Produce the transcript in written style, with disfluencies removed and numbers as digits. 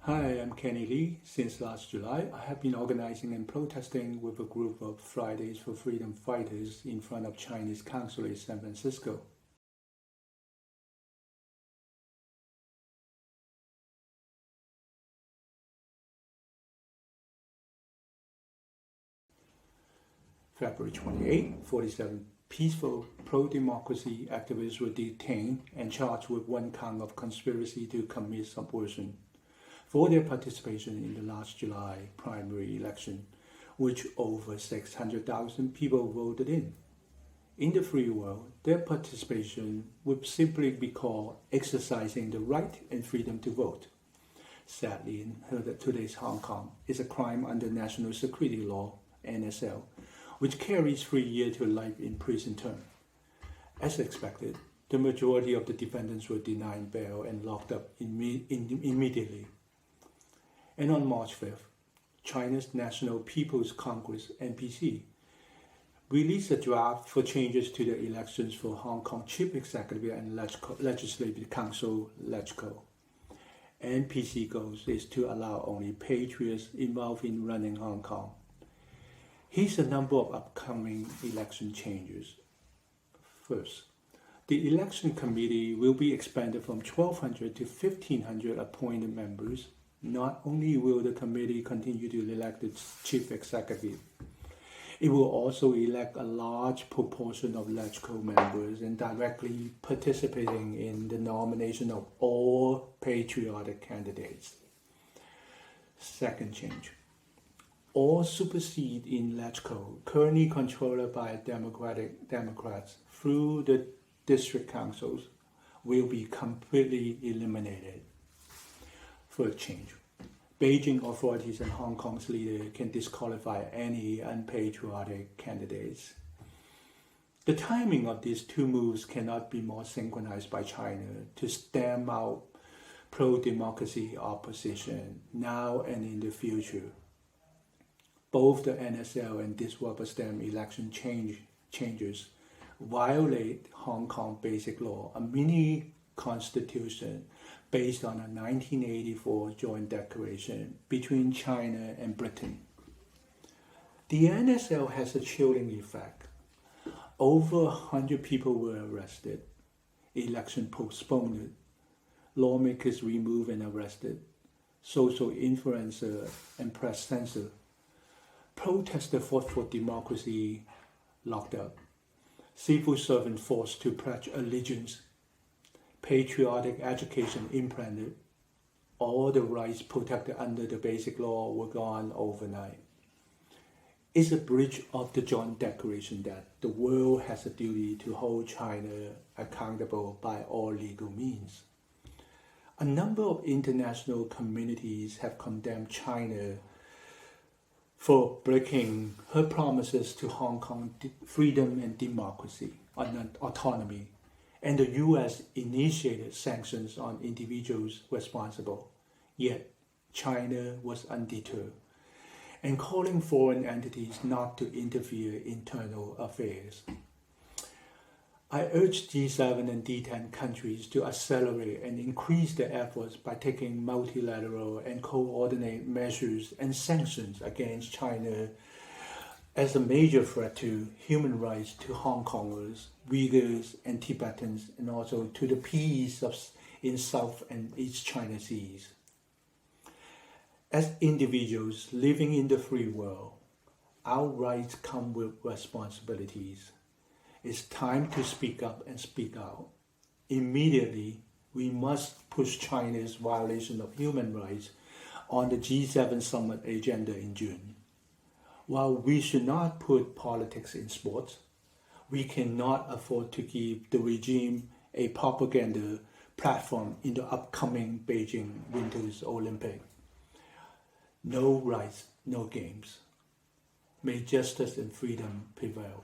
Hi, I'm Kenny Lee. Since last July, I have been organizing and protesting with a group of Fridays for Freedom fighters in front of Chinese consulate in San Francisco. February 28, 47 peaceful pro-democracy activists were detained and charged with one count of conspiracy to commit subversion for their participation in the last July primary election, which over 600,000 people voted in. In the free world, their participation would simply be called exercising the right and freedom to vote. Sadly, in today's Hong Kong, is a crime under National Security Law, NSL, which carries 3 years to life in prison term. As expected, the majority of the defendants were denied bail and locked up immediately. And on March 5th, China's National People's Congress, NPC, released a draft for changes to the elections for Hong Kong Chief Executive and Legislative Council, Legco. NPC goals is to allow only patriots involved in running Hong Kong. Here's a number of upcoming election changes. First, the election committee will be expanded from 1,200 to 1,500 appointed members. Not only will the committee continue to elect its chief executive, it will also elect a large proportion of Legco members and directly participating in the nomination of all patriotic candidates. Second change. All super seats in Legco, currently controlled by Democrats through the district councils, will be completely eliminated. Third change. Beijing authorities and Hong Kong's leader can disqualify any unpatriotic candidates. The timing of these two moves cannot be more synchronized by China to stamp out pro-democracy opposition now and in the future. Both the NSL and this rubber stamp election changes violate Hong Kong Basic Law, a mini constitution based on a 1984 joint declaration between China and Britain. The NSL has a chilling effect. Over 100 people were arrested, election postponed, lawmakers removed and arrested, social influencer and press censor, protesters fought for democracy locked up, civil servants forced to pledge allegiance, patriotic education implanted, all the rights protected under the Basic Law were gone overnight. It's a breach of the joint declaration that the world has a duty to hold China accountable by all legal means. A number of international communities have condemned China for breaking her promises to Hong Kong freedom and democracy, autonomy, and the U.S. initiated sanctions on individuals responsible. Yet, China was undeterred and calling foreign entities not to interfere in internal affairs. I urge G7 and D10 countries to accelerate and increase their efforts by taking multilateral and coordinated measures and sanctions against China as a major threat to human rights to Hong Kongers, Uyghurs, and Tibetans, and also to the peace in South and East China Seas. As individuals living in the free world, our rights come with responsibilities. It's time to speak up and speak out. Immediately, we must push China's violation of human rights on the G7 summit agenda in June. While we should not put politics in sports, we cannot afford to give the regime a propaganda platform in the upcoming Beijing Winter Olympics. No rights, no games. May justice and freedom prevail.